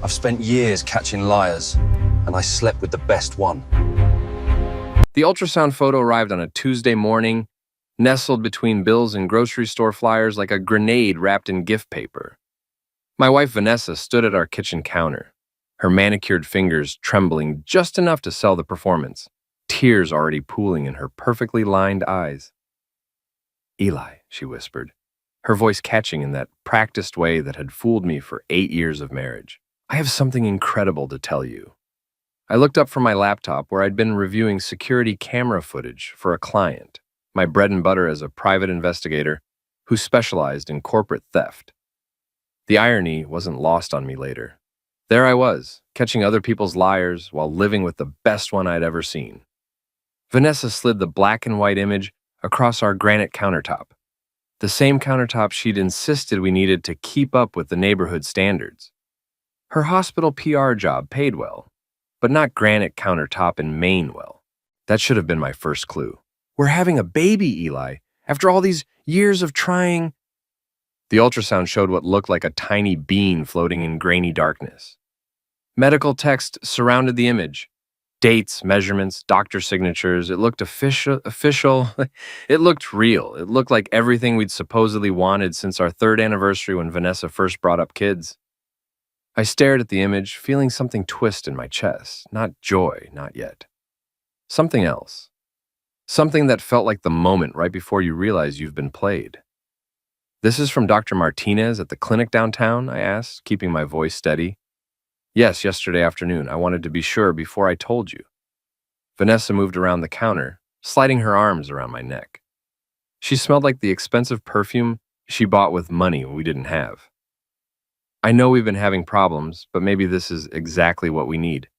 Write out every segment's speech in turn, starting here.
I've spent years catching liars, and I slept with the best one. The ultrasound photo arrived on a Tuesday morning, nestled between bills and grocery store flyers like a grenade wrapped in gift paper. My wife Vanessa stood at our kitchen counter, her manicured fingers trembling just enough to sell the performance, tears already pooling in her perfectly lined eyes. "Eli," she whispered, her voice catching in that practiced way that had fooled me for 8 years of marriage. "I have something incredible to tell you." I looked up from my laptop where I'd been reviewing security camera footage for a client, my bread and butter as a private investigator who specialized in corporate theft. The irony wasn't lost on me later. There I was, catching other people's liars while living with the best one I'd ever seen. Vanessa slid the black and white image across our granite countertop, the same countertop she'd insisted we needed to keep up with the neighborhood standards. Her hospital PR job paid well, but not granite countertop in Maine well. That should have been my first clue. "We're having a baby, Eli, after all these years of trying." The ultrasound showed what looked like a tiny bean floating in grainy darkness. Medical text surrounded the image. Dates, measurements, doctor signatures. It looked official. It looked real. It looked like everything we'd supposedly wanted since our 3rd anniversary when Vanessa first brought up kids. I stared at the image, feeling something twist in my chest. Not joy, not yet. Something else. Something that felt like the moment right before you realize you've been played. "This is from Dr. Martinez at the clinic downtown?" I asked, keeping my voice steady. "Yes, yesterday afternoon. I wanted to be sure before I told you." Vanessa moved around the counter, sliding her arms around my neck. She smelled like the expensive perfume she bought with money we didn't have. "I know we've been having problems, but maybe this is exactly what we need."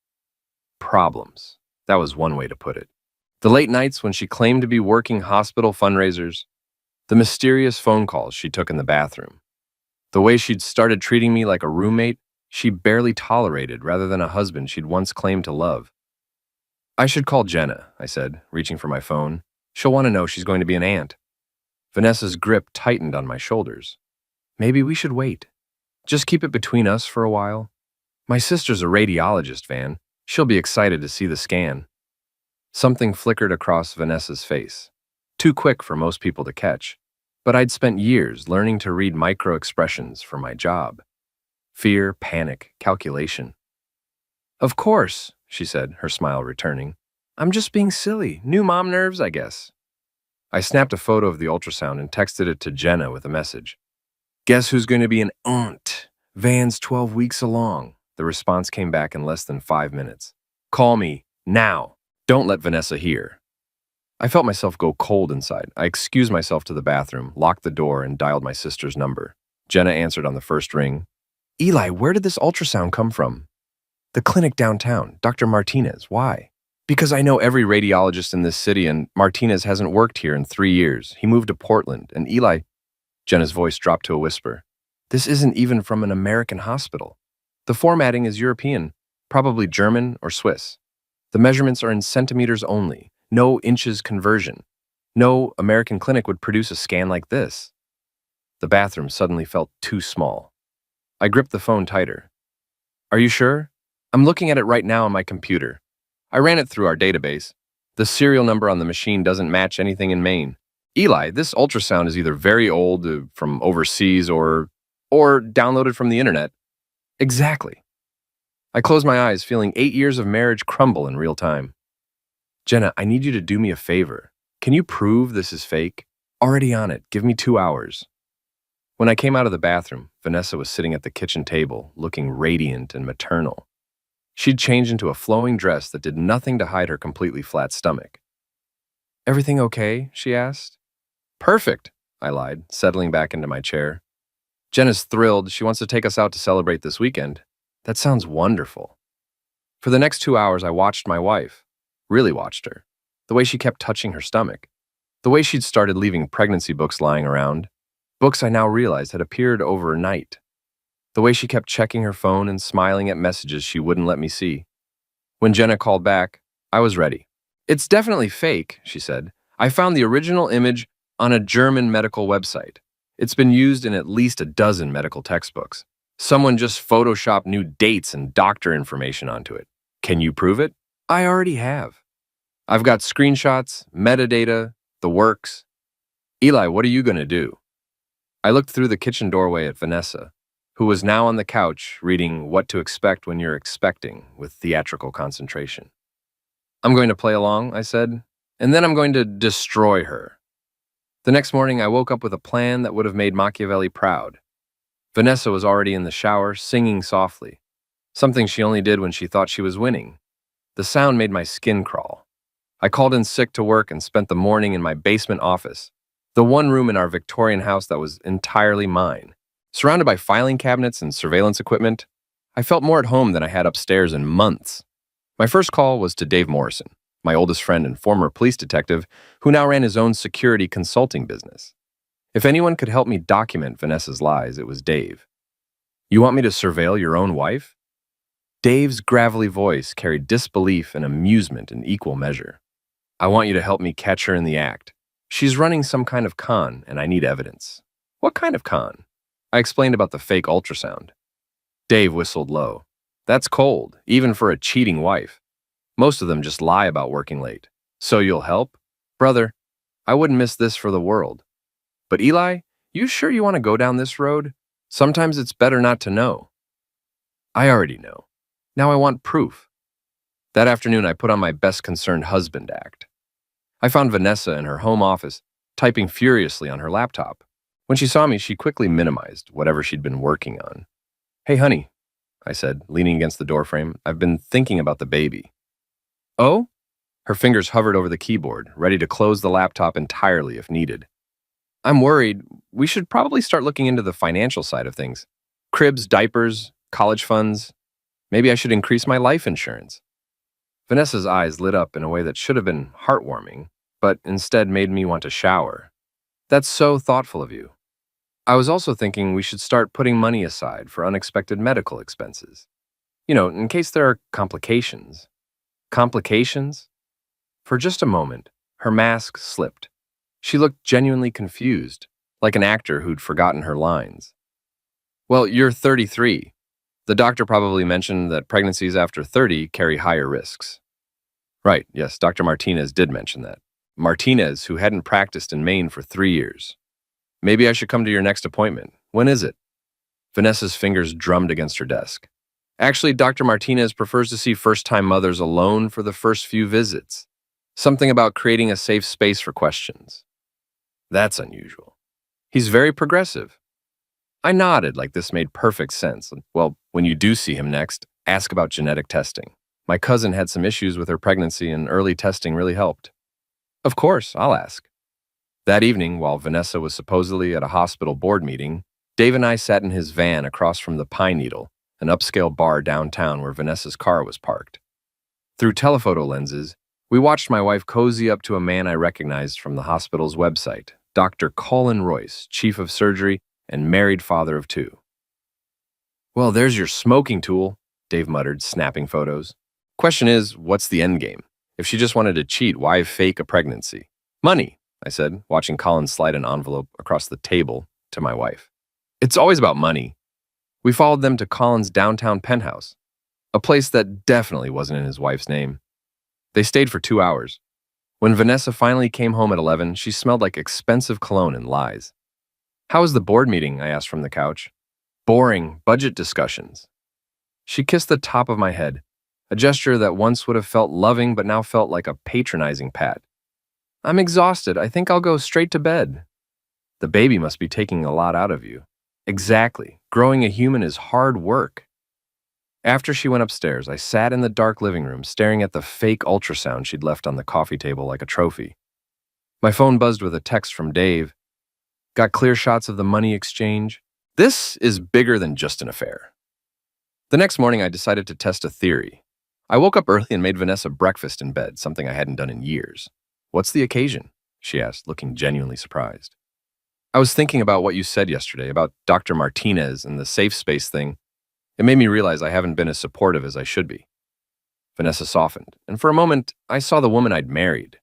Problems. That was one way to put it. The late nights when she claimed to be working hospital fundraisers, the mysterious phone calls she took in the bathroom, the way she'd started treating me like a roommate she barely tolerated rather than a husband she'd once claimed to love. "I should call Jenna," I said, reaching for my phone. "She'll want to know she's going to be an aunt." Vanessa's grip tightened on my shoulders. "Maybe we should wait. Just keep it between us for a while. My sister's a radiologist, Van. She'll be excited to see the scan." Something flickered across Vanessa's face. Too quick for most people to catch. But I'd spent years learning to read micro-expressions for my job. Fear, panic, calculation. "Of course," she said, her smile returning. "I'm just being silly. New mom nerves, I guess." I snapped a photo of the ultrasound and texted it to Jenna with a message. "Guess who's going to be an aunt? Van's 12 weeks along." The response came back in less than 5 minutes. "Call me, now. Don't let Vanessa hear." I felt myself go cold inside. I excused myself to the bathroom, locked the door, and dialed my sister's number. Jenna answered on the first ring. "Eli, where did this ultrasound come from?" "The clinic downtown, Dr. Martinez. Why?" "Because I know every radiologist in this city, and Martinez hasn't worked here in 3 years. He moved to Portland, and Eli—" Jenna's voice dropped to a whisper. "This isn't even from an American hospital. The formatting is European, probably German or Swiss. The measurements are in centimeters only, no inches conversion. No American clinic would produce a scan like this." The bathroom suddenly felt too small. I gripped the phone tighter. "Are you sure? I'm looking at it right now on my computer. I ran it through our database. The serial number on the machine doesn't match anything in Maine. Eli, this ultrasound is either very old, from overseas, or downloaded from the internet." "Exactly." I closed my eyes, feeling 8 years of marriage crumble in real time. "Jenna, I need you to do me a favor. Can you prove this is fake?" "Already on it. Give me 2 hours." When I came out of the bathroom, Vanessa was sitting at the kitchen table, looking radiant and maternal. She'd changed into a flowing dress that did nothing to hide her completely flat stomach. "Everything okay?" she asked. "Perfect," I lied, settling back into my chair. "Jenna's thrilled. She wants to take us out to celebrate this weekend." "That sounds wonderful." For the next 2 hours, I watched my wife. Really watched her. The way she kept touching her stomach. The way she'd started leaving pregnancy books lying around. Books I now realized had appeared overnight. The way she kept checking her phone and smiling at messages she wouldn't let me see. When Jenna called back, I was ready. "It's definitely fake," she said. "I found the original image on a German medical website. It's been used in at least a dozen medical textbooks. Someone just photoshopped new dates and doctor information onto it. Can you prove it? I already have. I've got screenshots, metadata, the works. Eli, what are you going to do? I looked through the kitchen doorway at Vanessa, who was now on the couch reading What to Expect When You're Expecting with theatrical concentration. I'm going to play along, I said, and then I'm going to destroy her. The next morning, I woke up with a plan that would have made Machiavelli proud. Vanessa was already in the shower, singing softly, something she only did when she thought she was winning. The sound made my skin crawl. I called in sick to work and spent the morning in my basement office, the one room in our Victorian house that was entirely mine. Surrounded by filing cabinets and surveillance equipment, I felt more at home than I had upstairs in months. My first call was to Dave Morrison, my oldest friend and former police detective, who now ran his own security consulting business. If anyone could help me document Vanessa's lies, it was Dave. You want me to surveil your own wife? Dave's gravelly voice carried disbelief and amusement in equal measure. I want you to help me catch her in the act. She's running some kind of con, and I need evidence. What kind of con? I explained about the fake ultrasound. Dave whistled low. That's cold, even for a cheating wife. Most of them just lie about working late. So you'll help? Brother, I wouldn't miss this for the world. But Eli, you sure you want to go down this road? Sometimes it's better not to know. I already know. Now I want proof. That afternoon, I put on my best concerned husband act. I found Vanessa in her home office, typing furiously on her laptop. When she saw me, she quickly minimized whatever she'd been working on. Hey, honey, I said, leaning against the doorframe. I've been thinking about the baby. Oh? Her fingers hovered over the keyboard, ready to close the laptop entirely if needed. I'm worried. We should probably start looking into the financial side of things. Cribs, diapers, college funds. Maybe I should increase my life insurance. Vanessa's eyes lit up in a way that should have been heartwarming, but instead made me want to shower. That's so thoughtful of you. I was also thinking we should start putting money aside for unexpected medical expenses. You know, in case there are complications. Complications? For just a moment, her mask slipped. She looked genuinely confused, like an actor who'd forgotten her lines. Well, you're 33. The doctor probably mentioned that pregnancies after 30 carry higher risks. Right, yes, Dr. Martinez did mention that. Martinez, who hadn't practiced in Maine for 3 years. Maybe I should come to your next appointment. When is it? Vanessa's fingers drummed against her desk. Actually, Dr. Martinez prefers to see first-time mothers alone for the first few visits. Something about creating a safe space for questions. That's unusual. He's very progressive. I nodded like this made perfect sense. Well, when you do see him next, ask about genetic testing. My cousin had some issues with her pregnancy and early testing really helped. Of course, I'll ask. That evening, while Vanessa was supposedly at a hospital board meeting, Dave and I sat in his van across from the Pine Needle, an upscale bar downtown where Vanessa's car was parked. Through telephoto lenses, we watched my wife cozy up to a man I recognized from the hospital's website, Dr. Colin Royce, chief of surgery and married father of 2. Well, there's your smoking tool, Dave muttered, snapping photos. Question is, what's the end game? If she just wanted to cheat, why fake a pregnancy? Money, I said, watching Colin slide an envelope across the table to my wife. It's always about money. We followed them to Colin's downtown penthouse, a place that definitely wasn't in his wife's name. They stayed for 2 hours. When Vanessa finally came home at 11, she smelled like expensive cologne and lies. How was the board meeting? I asked from the couch. Boring, budget discussions. She kissed the top of my head, a gesture that once would have felt loving but now felt like a patronizing pat. I'm exhausted. I think I'll go straight to bed. The baby must be taking a lot out of you. Exactly. Growing a human is hard work. After she went upstairs, I sat in the dark living room staring at the fake ultrasound she'd left on the coffee table like a trophy. My phone buzzed with a text from Dave. Got clear shots of the money exchange. This is bigger than just an affair. The next morning, I decided to test a theory. I woke up early and made Vanessa breakfast in bed, something I hadn't done in years. What's the occasion? She asked, looking genuinely surprised. I was thinking about what you said yesterday about Dr. Martinez and the safe space thing. It made me realize I haven't been as supportive as I should be. Vanessa softened, and for a moment, I saw the woman I'd married.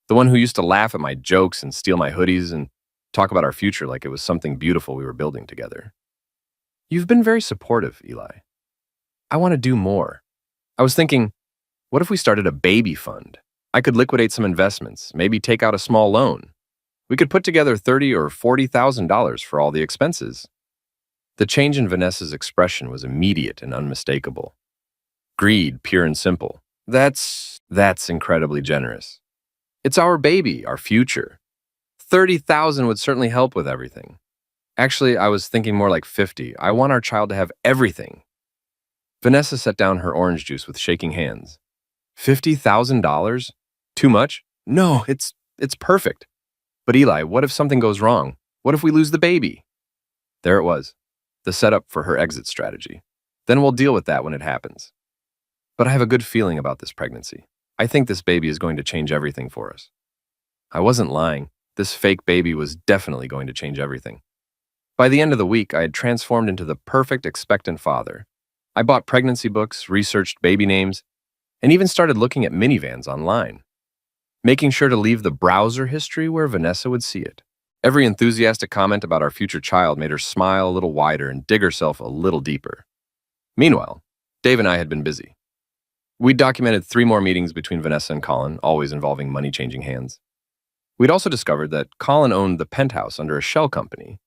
The one who used to laugh at my jokes and steal my hoodies and talk about our future like it was something beautiful we were building together. You've been very supportive, Eli. I want to do more. I was thinking, what if we started a baby fund? I could liquidate some investments, maybe take out a small loan. We could put together $30,000 or $40,000 for all the expenses. The change in Vanessa's expression was immediate and unmistakable. Greed, pure and simple. That's incredibly generous. It's our baby, our future. 30,000 would certainly help with everything. Actually, I was thinking more like 50. I want our child to have everything. Vanessa set down her orange juice with shaking hands. $50,000? Too much? No, it's perfect. But Eli, what if something goes wrong? What if we lose the baby? There it was, the setup for her exit strategy. Then we'll deal with that when it happens. But I have a good feeling about this pregnancy. I think this baby is going to change everything for us. I wasn't lying. This fake baby was definitely going to change everything. By the end of the week, I had transformed into the perfect expectant father. I bought pregnancy books, researched baby names, and even started looking at minivans online, making sure to leave the browser history where Vanessa would see it. Every enthusiastic comment about our future child made her smile a little wider and dig herself a little deeper. Meanwhile, Dave and I had been busy. We'd documented 3 more meetings between Vanessa and Colin, always involving money changing hands. We'd also discovered that Colin owned the penthouse under a shell company,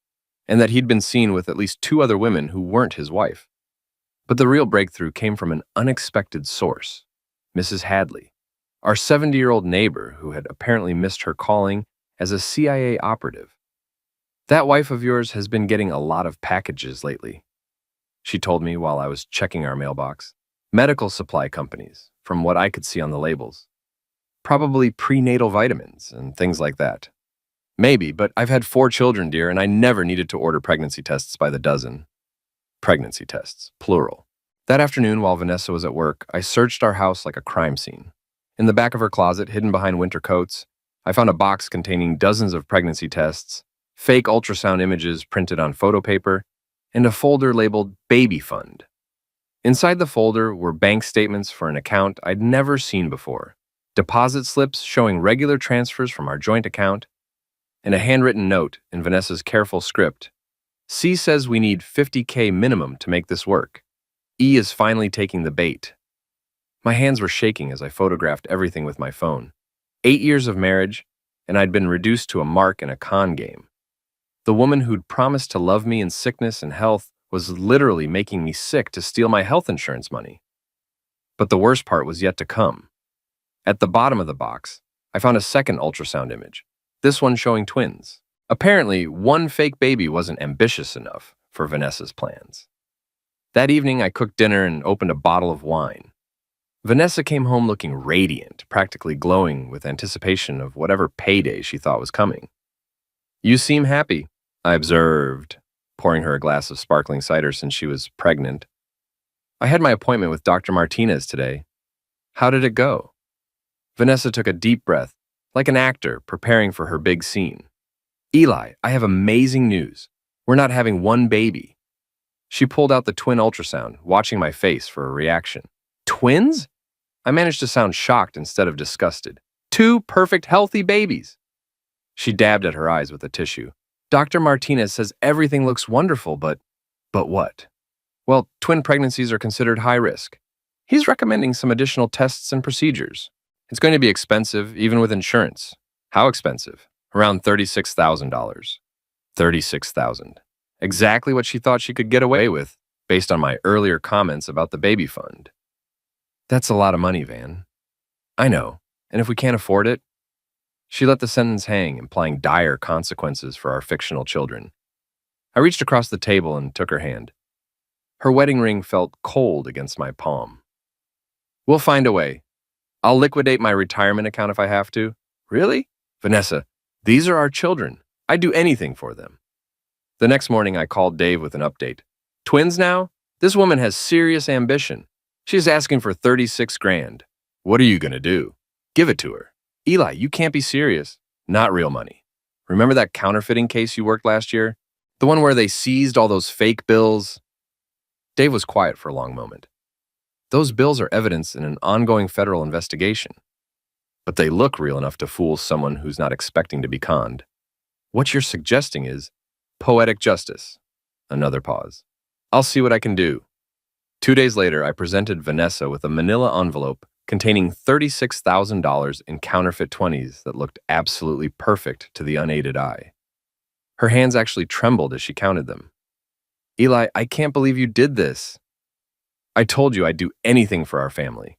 and that he'd been seen with at least 2 other women who weren't his wife. But the real breakthrough came from an unexpected source, Mrs. Hadley, our 70-year-old neighbor who had apparently missed her calling as a CIA operative. That wife of yours has been getting a lot of packages lately, she told me while I was checking our mailbox. Medical supply companies, from what I could see on the labels. Probably prenatal vitamins and things like that. Maybe, but I've had 4 children, dear, and I never needed to order pregnancy tests by the dozen. Pregnancy tests, plural. That afternoon, while Vanessa was at work, I searched our house like a crime scene. In the back of her closet, hidden behind winter coats, I found a box containing dozens of pregnancy tests, fake ultrasound images printed on photo paper, and a folder labeled Baby Fund. Inside the folder were bank statements for an account I'd never seen before, deposit slips showing regular transfers from our joint account, and a handwritten note in Vanessa's careful script. C says we need $50K minimum to make this work. E is finally taking the bait. My hands were shaking as I photographed everything with my phone. 8 years of marriage, and I'd been reduced to a mark in a con game. The woman who'd promised to love me in sickness and health was literally making me sick to steal my health insurance money. But the worst part was yet to come. At the bottom of the box, I found a second ultrasound image, this one showing twins. Apparently, one fake baby wasn't ambitious enough for Vanessa's plans. That evening, I cooked dinner and opened a bottle of wine. Vanessa came home looking radiant, practically glowing with anticipation of whatever payday she thought was coming. "You seem happy," I observed, pouring her a glass of sparkling cider since she was pregnant. "I had my appointment with Dr. Martinez today. How did it go?" Vanessa took a deep breath, like an actor preparing for her big scene. "Eli, I have amazing news. We're not having one baby." She pulled out the twin ultrasound, watching my face for a reaction. "Twins?" I managed to sound shocked instead of disgusted. 2 perfect, healthy babies. She dabbed at her eyes with a tissue. "Dr. Martinez says everything looks wonderful, but what?" "Well, twin pregnancies are considered high risk. He's recommending some additional tests and procedures. It's going to be expensive, even with insurance." "How expensive?" "Around $36,000. $36,000. Exactly what she thought she could get away with, based on my earlier comments about the baby fund. "That's a lot of money, Van." "I know, and if we can't afford it..." She let the sentence hang, implying dire consequences for our fictional children. I reached across the table and took her hand. Her wedding ring felt cold against my palm. "We'll find a way. I'll liquidate my retirement account if I have to." "Really?" "Vanessa, these are our children. I'd do anything for them." The next morning, I called Dave with an update. "Twins now? This woman has serious ambition. She's asking for 36 grand. What are you going to do?" "Give it to her." "Eli, you can't be serious." "Not real money. Remember that counterfeiting case you worked last year? The one where they seized all those fake bills?" Dave was quiet for a long moment. "Those bills are evidence in an ongoing federal investigation. But they look real enough to fool someone who's not expecting to be conned. What you're suggesting is poetic justice." Another pause. I'll see what I can do. 2 days later, I presented Vanessa with a manila envelope containing $36,000 in counterfeit 20s that looked absolutely perfect to the unaided eye. Her hands actually trembled as she counted them. Eli, I can't believe you did this. I told you I'd do anything for our family.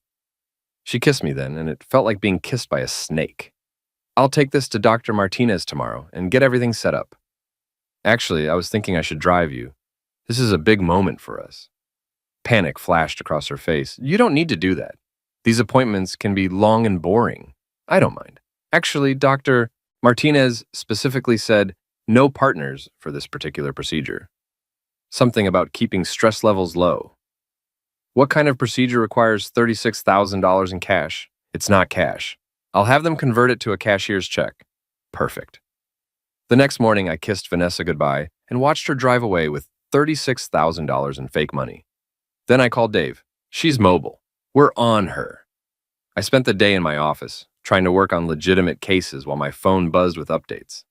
She kissed me then, and it felt like being kissed by a snake. I'll take this to Dr. Martinez tomorrow and get everything set up. Actually, I was thinking I should drive you. This is a big moment for us. Panic flashed across her face. You don't need to do that. These appointments can be long and boring. I don't mind. Actually, Dr. Martinez specifically said no partners for this particular procedure. Something about keeping stress levels low. What kind of procedure requires $36,000 in cash? It's not cash. I'll have them convert it to a cashier's check. Perfect. The next morning, I kissed Vanessa goodbye and watched her drive away with $36,000 in fake money. Then I called Dave. She's mobile. We're on her. I spent the day in my office, trying to work on legitimate cases while my phone buzzed with updates.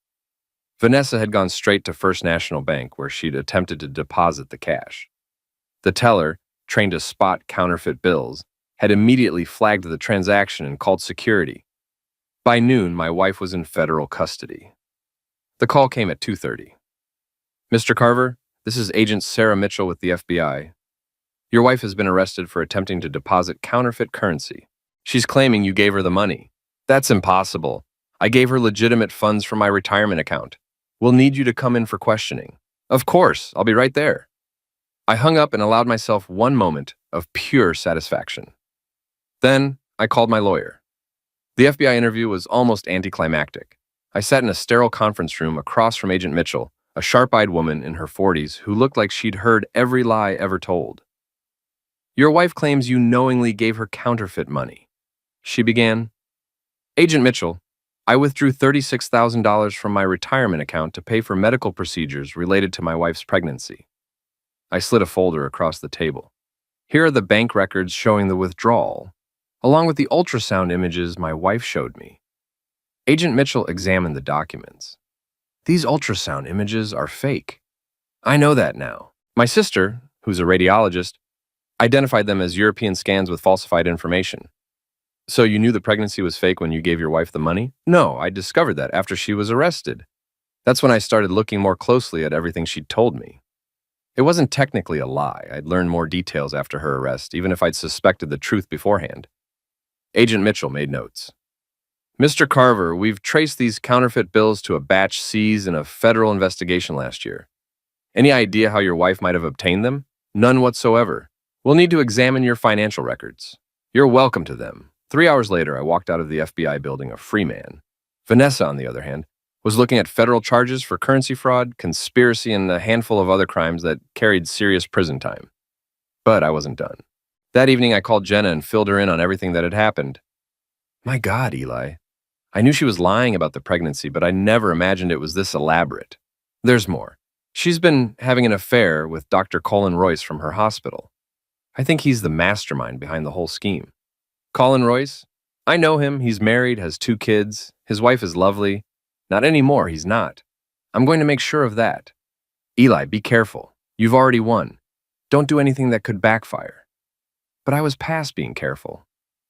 Vanessa had gone straight to First National Bank, where she'd attempted to deposit the cash. The teller, trained to spot counterfeit bills, had immediately flagged the transaction and called security. By noon, my wife was in federal custody. The call came at 2:30. Mr. Carver, this is Agent Sarah Mitchell with the FBI. Your wife has been arrested for attempting to deposit counterfeit currency. She's claiming you gave her the money. That's impossible. I gave her legitimate funds from my retirement account. We'll need you to come in for questioning. Of course, I'll be right there. I hung up and allowed myself one moment of pure satisfaction. Then I called my lawyer. The FBI interview was almost anticlimactic. I sat in a sterile conference room across from Agent Mitchell, a sharp-eyed woman in her 40s who looked like she'd heard every lie ever told. Your wife claims you knowingly gave her counterfeit money. She began. Agent Mitchell, I withdrew $36,000 from my retirement account to pay for medical procedures related to my wife's pregnancy. I slid a folder across the table. Here are the bank records showing the withdrawal, along with the ultrasound images my wife showed me. Agent Mitchell examined the documents. These ultrasound images are fake. I know that now. My sister, who's a radiologist, identified them as European scans with falsified information. So you knew the pregnancy was fake when you gave your wife the money? No, I discovered that after she was arrested. That's when I started looking more closely at everything she'd told me. It wasn't technically a lie. I'd learned more details after her arrest, even if I'd suspected the truth beforehand. Agent Mitchell made notes. Mr. Carver, we've traced these counterfeit bills to a batch seized in a federal investigation last year. Any idea how your wife might have obtained them? None whatsoever. We'll need to examine your financial records. You're welcome to them. 3 hours later, I walked out of the FBI building a free man. Vanessa, on the other hand, was looking at federal charges for currency fraud, conspiracy, and a handful of other crimes that carried serious prison time. But I wasn't done. That evening, I called Jenna and filled her in on everything that had happened. My God, Eli. I knew she was lying about the pregnancy, but I never imagined it was this elaborate. There's more. She's been having an affair with Dr. Colin Royce from her hospital. I think he's the mastermind behind the whole scheme. Colin Royce? I know him. He's married, has 2 kids. His wife is lovely. Not anymore, he's not. I'm going to make sure of that. Eli, be careful. You've already won. Don't do anything that could backfire. But I was past being careful.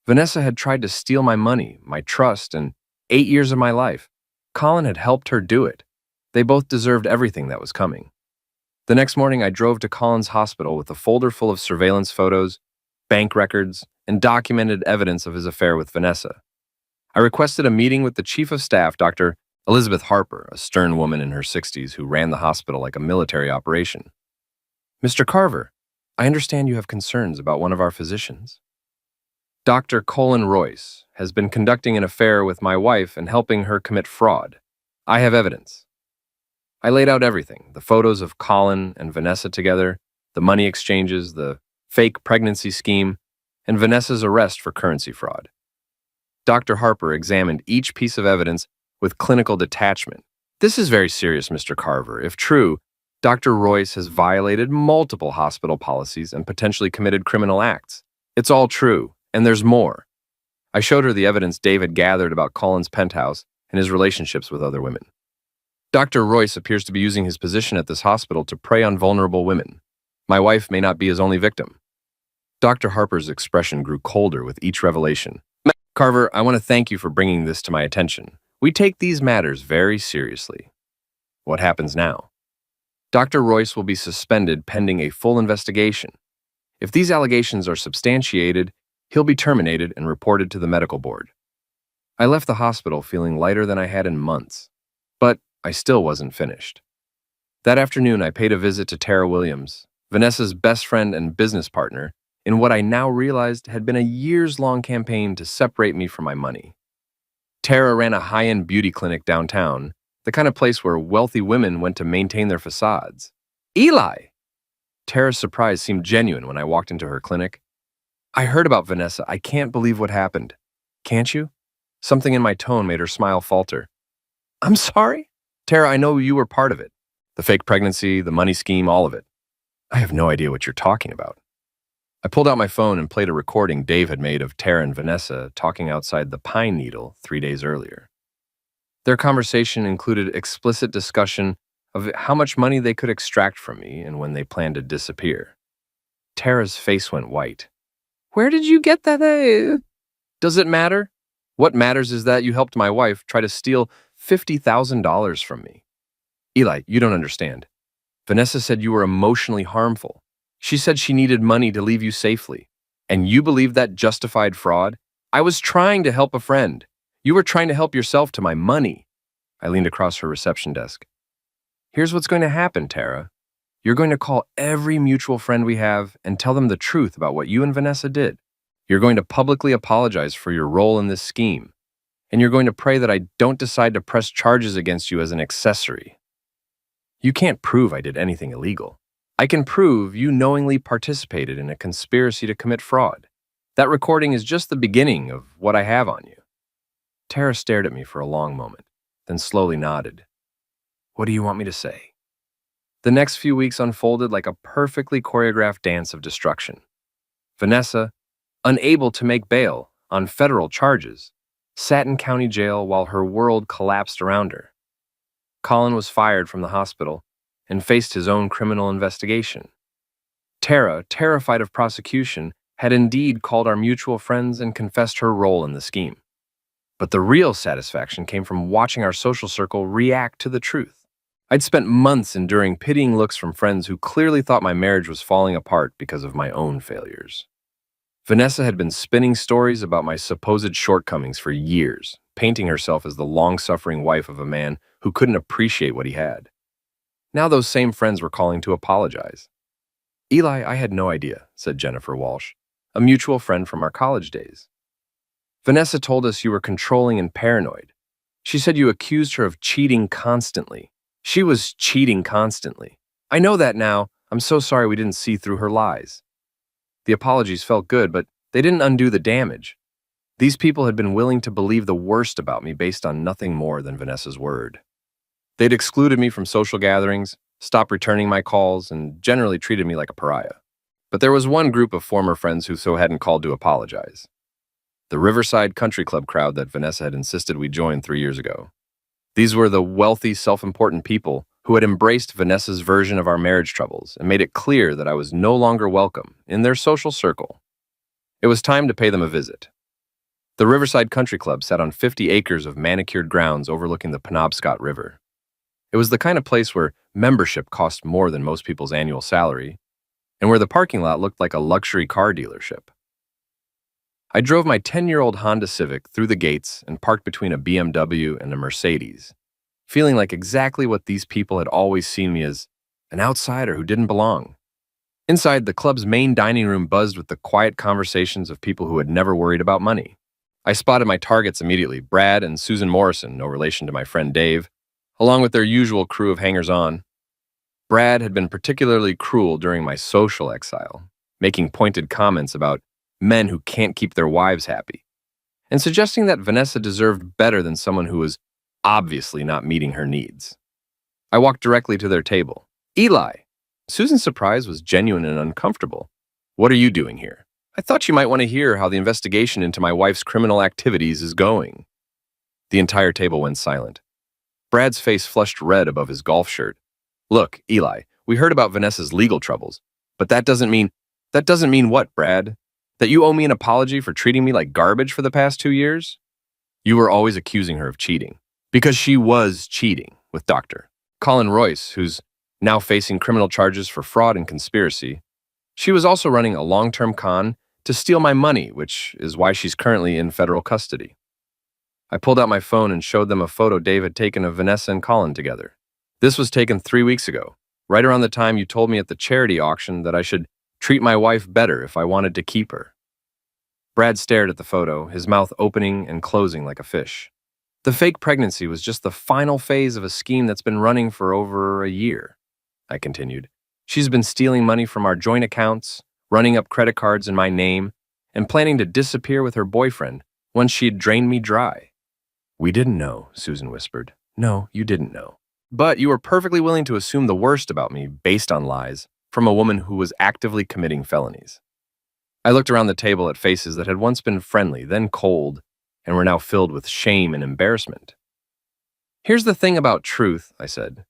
Vanessa had tried to steal my money, my trust, and 8 years of my life. Colin had helped her do it. They both deserved everything that was coming. The next morning, I drove to Colin's hospital with a folder full of surveillance photos, bank records, and documented evidence of his affair with Vanessa. I requested a meeting with the chief of staff, Dr. Elizabeth Harper, a stern woman in her 60s who ran the hospital like a military operation. Mr. Carver, I understand you have concerns about one of our physicians. Dr. Colin Royce has been conducting an affair with my wife and helping her commit fraud. I have evidence. I laid out everything, the photos of Colin and Vanessa together, the money exchanges, the fake pregnancy scheme, and Vanessa's arrest for currency fraud. Dr. Harper examined each piece of evidence with clinical detachment. This is very serious, Mr. Carver. If true, Dr. Royce has violated multiple hospital policies and potentially committed criminal acts. It's all true, and there's more. I showed her the evidence Dave had gathered about Colin's penthouse and his relationships with other women. Dr. Royce appears to be using his position at this hospital to prey on vulnerable women. My wife may not be his only victim. Dr. Harper's expression grew colder with each revelation. Carver, I want to thank you for bringing this to my attention. We take these matters very seriously. What happens now? Dr. Royce will be suspended pending a full investigation. If these allegations are substantiated, he'll be terminated and reported to the medical board. I left the hospital feeling lighter than I had in months, but I still wasn't finished. That afternoon, I paid a visit to Tara Williams, Vanessa's best friend and business partner, in what I now realized had been a years-long campaign to separate me from my money. Tara ran a high-end beauty clinic downtown, the kind of place where wealthy women went to maintain their facades. Eli! Tara's surprise seemed genuine when I walked into her clinic. I heard about Vanessa. I can't believe what happened. Can't you? Something in my tone made her smile falter. I'm sorry? Tara, I know you were part of it. The fake pregnancy, the money scheme, all of it. I have no idea what you're talking about. I pulled out my phone and played a recording Dave had made of Tara and Vanessa talking outside the Pine Needle 3 days earlier. Their conversation included explicit discussion of how much money they could extract from me and when they planned to disappear. Tara's face went white. Where did you get that? Does it matter? What matters is that you helped my wife try to steal $50,000 from me. Eli, you don't understand. Vanessa said you were emotionally harmful. She said she needed money to leave you safely. And you believe that justified fraud? I was trying to help a friend. You were trying to help yourself to my money. I leaned across her reception desk. Here's what's going to happen, Tara. You're going to call every mutual friend we have and tell them the truth about what you and Vanessa did. You're going to publicly apologize for your role in this scheme. And you're going to pray that I don't decide to press charges against you as an accessory. You can't prove I did anything illegal. I can prove you knowingly participated in a conspiracy to commit fraud. That recording is just the beginning of what I have on you. Tara stared at me for a long moment, then slowly nodded. What do you want me to say? The next few weeks unfolded like a perfectly choreographed dance of destruction. Vanessa, unable to make bail on federal charges, sat in county jail while her world collapsed around her. Colin was fired from the hospital and faced his own criminal investigation. Tara, terrified of prosecution, had indeed called our mutual friends and confessed her role in the scheme. But the real satisfaction came from watching our social circle react to the truth. I'd spent months enduring pitying looks from friends who clearly thought my marriage was falling apart because of my own failures. Vanessa had been spinning stories about my supposed shortcomings for years, painting herself as the long-suffering wife of a man who couldn't appreciate what he had. Now those same friends were calling to apologize. Eli, I had no idea, said Jennifer Walsh, a mutual friend from our college days. Vanessa told us you were controlling and paranoid. She said you accused her of cheating constantly. She was cheating constantly. I know that now. I'm so sorry we didn't see through her lies. The apologies felt good, but they didn't undo the damage. These people had been willing to believe the worst about me based on nothing more than Vanessa's word. They'd excluded me from social gatherings, stopped returning my calls, and generally treated me like a pariah. But there was one group of former friends who so hadn't called to apologize. The Riverside Country Club crowd that Vanessa had insisted we join 3 years ago. These were the wealthy, self-important people who had embraced Vanessa's version of our marriage troubles and made it clear that I was no longer welcome in their social circle. It was time to pay them a visit. The Riverside Country Club sat on 50 acres of manicured grounds overlooking the Penobscot River. It was the kind of place where membership cost more than most people's annual salary, and where the parking lot looked like a luxury car dealership. I drove my 10-year-old Honda Civic through the gates and parked between a BMW and a Mercedes, feeling like exactly what these people had always seen me as, an outsider who didn't belong. Inside, the club's main dining room buzzed with the quiet conversations of people who had never worried about money. I spotted my targets immediately, Brad and Susan Morrison, no relation to my friend Dave, along with their usual crew of hangers-on. Brad had been particularly cruel during my social exile, making pointed comments about men who can't keep their wives happy, and suggesting that Vanessa deserved better than someone who was obviously not meeting her needs. I walked directly to their table. Eli! Susan's surprise was genuine and uncomfortable. What are you doing here? I thought you might want to hear how the investigation into my wife's criminal activities is going. The entire table went silent. Brad's face flushed red above his golf shirt. Look, Eli, we heard about Vanessa's legal troubles, But that doesn't mean what, Brad? That you owe me an apology for treating me like garbage for the past 2 years? You were always accusing her of cheating. Because she was cheating with Dr. Colin Royce, who's now facing criminal charges for fraud and conspiracy. She was also running a long-term con to steal my money, which is why she's currently in federal custody. I pulled out my phone and showed them a photo Dave had taken of Vanessa and Colin together. This was taken 3 weeks ago, right around the time you told me at the charity auction that I should treat my wife better if I wanted to keep her. Brad stared at the photo, his mouth opening and closing like a fish. The fake pregnancy was just the final phase of a scheme that's been running for over a year, I continued. She's been stealing money from our joint accounts, running up credit cards in my name, and planning to disappear with her boyfriend once she had drained me dry. We didn't know, Susan whispered. No, you didn't know. But you were perfectly willing to assume the worst about me based on lies from a woman who was actively committing felonies. I looked around the table at faces that had once been friendly, then cold, and were now filled with shame and embarrassment. Here's the thing about truth, I said.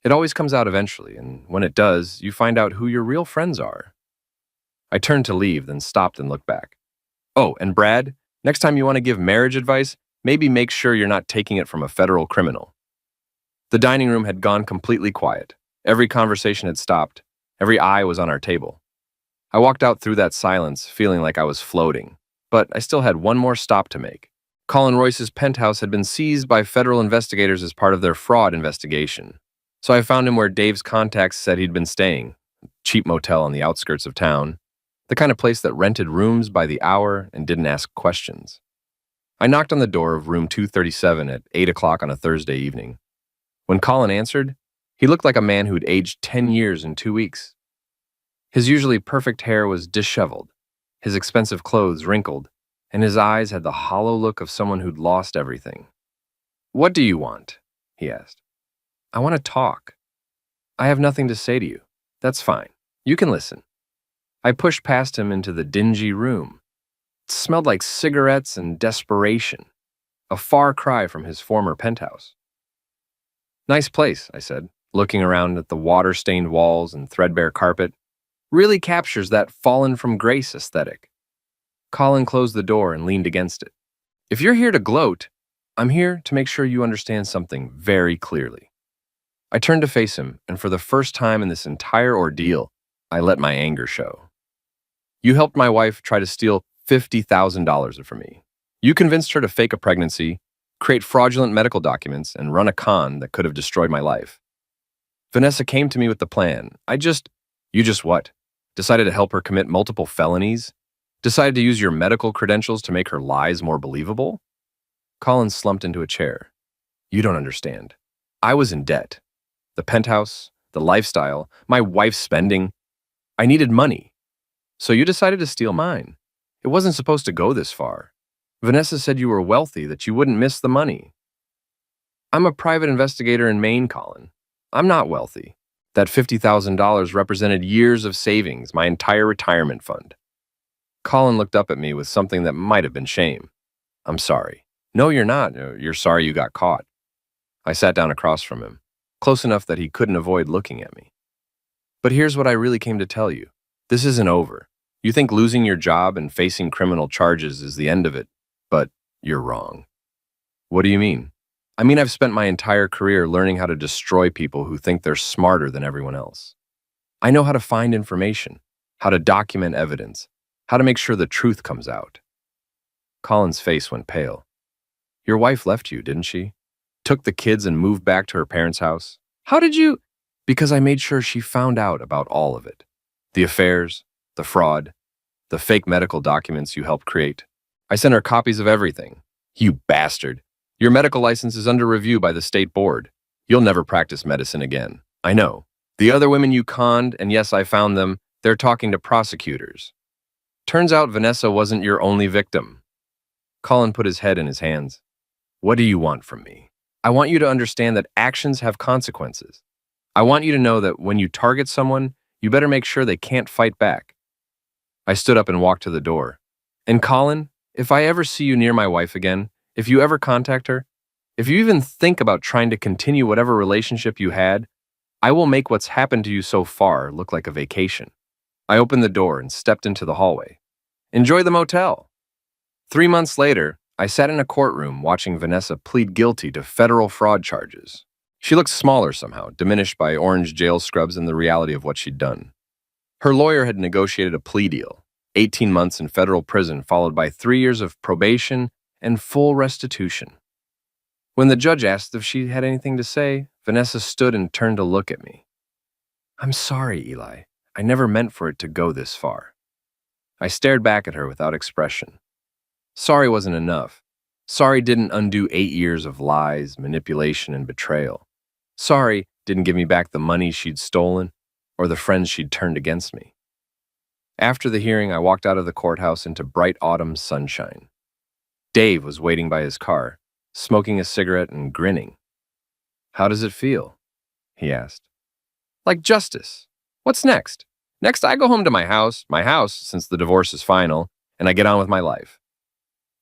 It always comes out eventually, and when it does, you find out who your real friends are. I turned to leave, then stopped and looked back. Oh, and Brad, next time you want to give marriage advice, maybe make sure you're not taking it from a federal criminal. The dining room had gone completely quiet. Every conversation had stopped. Every eye was on our table. I walked out through that silence, feeling like I was floating, but I still had one more stop to make. Colin Royce's penthouse had been seized by federal investigators as part of their fraud investigation. So I found him where Dave's contacts said he'd been staying, a cheap motel on the outskirts of town, the kind of place that rented rooms by the hour and didn't ask questions. I knocked on the door of room 237 at 8 o'clock on a Thursday evening. When Colin answered, he looked like a man who'd aged 10 years in 2 weeks. His usually perfect hair was disheveled, his expensive clothes wrinkled, and his eyes had the hollow look of someone who'd lost everything. What do you want? He asked. I want to talk. I have nothing to say to you. That's fine. You can listen. I pushed past him into the dingy room. It smelled like cigarettes and desperation, a far cry from his former penthouse. Nice place, I said, looking around at the water-stained walls and threadbare carpet. Really captures that fallen from grace aesthetic. Colin closed the door and leaned against it. If you're here to gloat, I'm here to make sure you understand something very clearly. I turned to face him, and for the first time in this entire ordeal, I let my anger show. You helped my wife try to steal $50,000 from me. You convinced her to fake a pregnancy, create fraudulent medical documents, and run a con that could have destroyed my life. Vanessa came to me with the plan. You just what? Decided to help her commit multiple felonies? Decided to use your medical credentials to make her lies more believable? Colin slumped into a chair. You don't understand. I was in debt. The penthouse, the lifestyle, my wife's spending. I needed money. So you decided to steal mine. It wasn't supposed to go this far. Vanessa said you were wealthy, that you wouldn't miss the money. I'm a private investigator in Maine, Colin. I'm not wealthy. That $50,000 represented years of savings, my entire retirement fund. Colin looked up at me with something that might have been shame. I'm sorry. No, you're not. You're sorry you got caught. I sat down across from him, close enough that he couldn't avoid looking at me. But here's what I really came to tell you. This isn't over. You think losing your job and facing criminal charges is the end of it, but you're wrong. What do you mean? I mean, I've spent my entire career learning how to destroy people who think they're smarter than everyone else. I know how to find information, how to document evidence, how to make sure the truth comes out. Colin's face went pale. Your wife left you, didn't she? Took the kids and moved back to her parents' house? How did you? Because I made sure she found out about all of it. The affairs, the fraud, the fake medical documents you helped create. I sent her copies of everything. You bastard. Your medical license is under review by the state board. You'll never practice medicine again. I know. The other women you conned, and yes, I found them, they're talking to prosecutors. Turns out Vanessa wasn't your only victim. Colin put his head in his hands. What do you want from me? I want you to understand that actions have consequences. I want you to know that when you target someone, you better make sure they can't fight back. I stood up and walked to the door. And Colin, if I ever see you near my wife again, if you ever contact her, if you even think about trying to continue whatever relationship you had, I will make what's happened to you so far look like a vacation. I opened the door and stepped into the hallway. Enjoy the motel. 3 months later, I sat in a courtroom watching Vanessa plead guilty to federal fraud charges. She looked smaller somehow, diminished by orange jail scrubs and the reality of what she'd done. Her lawyer had negotiated a plea deal, 18 months in federal prison, followed by 3 years of probation and full restitution. When the judge asked if she had anything to say, Vanessa stood and turned to look at me. "I'm sorry, Eli. I never meant for it to go this far." I stared back at her without expression. Sorry wasn't enough. Sorry didn't undo 8 years of lies, manipulation, and betrayal. Sorry didn't give me back the money she'd stolen or the friends she'd turned against me. After the hearing, I walked out of the courthouse into bright autumn sunshine. Dave was waiting by his car, smoking a cigarette and grinning. "How does it feel?" he asked. "Like justice. What's next? Next, I go home to my house, since the divorce is final, and I get on with my life."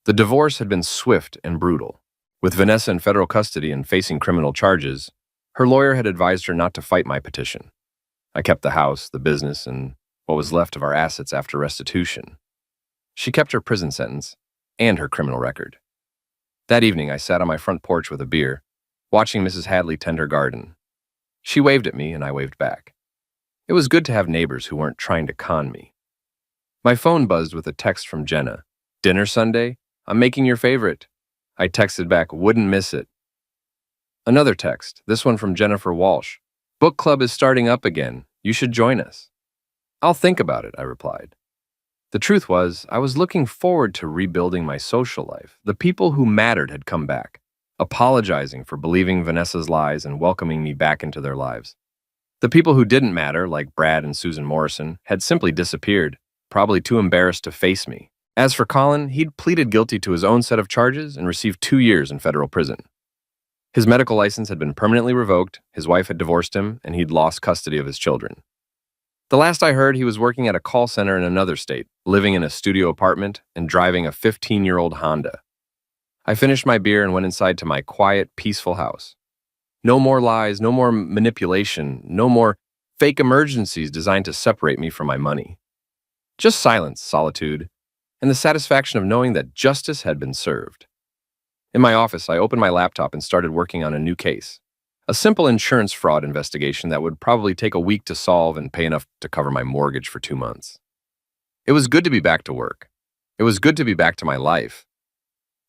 The divorce had been swift and brutal. With Vanessa in federal custody and facing criminal charges, her lawyer had advised her not to fight my petition. I kept the house, the business, and what was left of our assets after restitution. She kept her prison sentence and her criminal record. That evening, I sat on my front porch with a beer, watching Mrs. Hadley tend her garden. She waved at me, and I waved back. It was good to have neighbors who weren't trying to con me. My phone buzzed with a text from Jenna. "Dinner Sunday? I'm making your favorite." I texted back, "Wouldn't miss it." Another text, this one from Jennifer Walsh. "Book club is starting up again. You should join us." "I'll think about it," I replied. The truth was, I was looking forward to rebuilding my social life. The people who mattered had come back, apologizing for believing Vanessa's lies and welcoming me back into their lives. The people who didn't matter, like Brad and Susan Morrison, had simply disappeared, probably too embarrassed to face me. As for Colin, he'd pleaded guilty to his own set of charges and received 2 years in federal prison. His medical license had been permanently revoked, his wife had divorced him, and he'd lost custody of his children. The last I heard, he was working at a call center in another state, living in a studio apartment, and driving a 15-year-old Honda. I finished my beer and went inside to my quiet, peaceful house. No more lies, no more manipulation, no more fake emergencies designed to separate me from my money. Just silence, solitude, and the satisfaction of knowing that justice had been served. In my office, I opened my laptop and started working on a new case. A simple insurance fraud investigation that would probably take a week to solve and pay enough to cover my mortgage for 2 months. It was good to be back to work. It was good to be back to my life.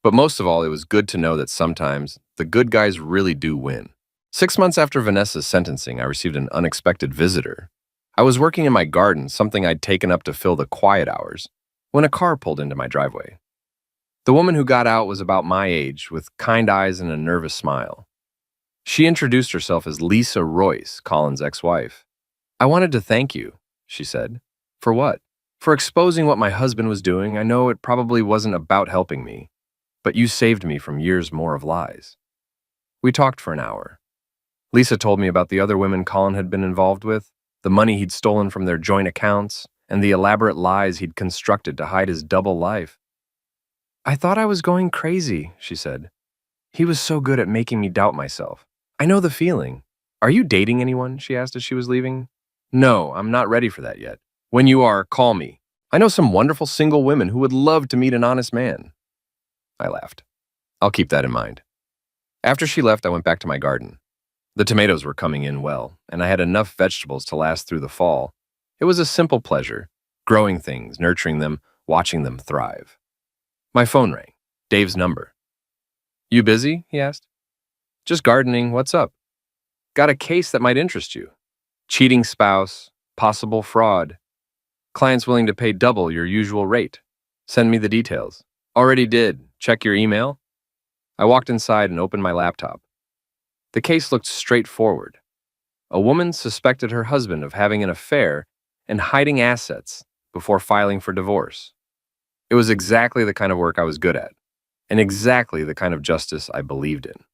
But most of all, it was good to know that sometimes the good guys really do win. 6 months after Vanessa's sentencing, I received an unexpected visitor. I was working in my garden, something I'd taken up to fill the quiet hours, when a car pulled into my driveway. The woman who got out was about my age, with kind eyes and a nervous smile. She introduced herself as Lisa Royce, Colin's ex-wife. "I wanted to thank you," she said. "For what?" "For exposing what my husband was doing. I know it probably wasn't about helping me, but you saved me from years more of lies." We talked for an hour. Lisa told me about the other women Colin had been involved with, the money he'd stolen from their joint accounts, and the elaborate lies he'd constructed to hide his double life. "I thought I was going crazy," she said. "He was so good at making me doubt myself. I know the feeling." "Are you dating anyone?" she asked as she was leaving. "No, I'm not ready for that yet. When you are, call me. I know some wonderful single women who would love to meet an honest man." I laughed. "I'll keep that in mind." After she left, I went back to my garden. The tomatoes were coming in well, and I had enough vegetables to last through the fall. It was a simple pleasure, growing things, nurturing them, watching them thrive. My phone rang. Dave's number. "You busy?" he asked. "Just gardening. What's up?" "Got a case that might interest you. Cheating spouse, possible fraud. Client's willing to pay double your usual rate. Send me the details." "Already did. Check your email." I walked inside and opened my laptop. The case looked straightforward. A woman suspected her husband of having an affair and hiding assets before filing for divorce. It was exactly the kind of work I was good at, and exactly the kind of justice I believed in.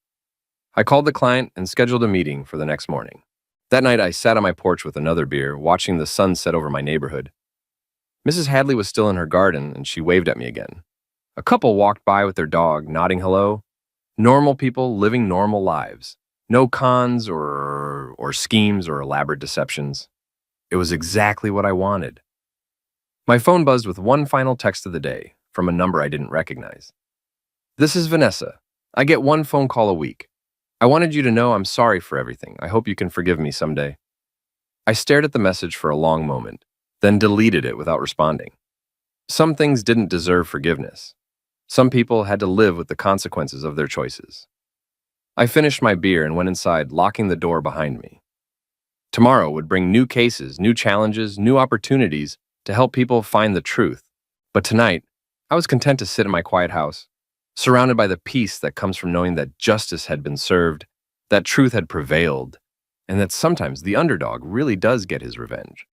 I called the client and scheduled a meeting for the next morning. That night, I sat on my porch with another beer, watching the sun set over my neighborhood. Mrs. Hadley was still in her garden, and she waved at me again. A couple walked by with their dog, nodding hello. Normal people living normal lives. No cons or schemes or elaborate deceptions. It was exactly what I wanted. My phone buzzed with one final text of the day from a number I didn't recognize. "This is Vanessa. I get one phone call a week. I wanted you to know I'm sorry for everything. I hope you can forgive me someday." I stared at the message for a long moment, then deleted it without responding. Some things didn't deserve forgiveness. Some people had to live with the consequences of their choices. I finished my beer and went inside, locking the door behind me. Tomorrow would bring new cases, new challenges, new opportunities to help people find the truth. But tonight, I was content to sit in my quiet house, surrounded by the peace that comes from knowing that justice had been served, that truth had prevailed, and that sometimes the underdog really does get his revenge.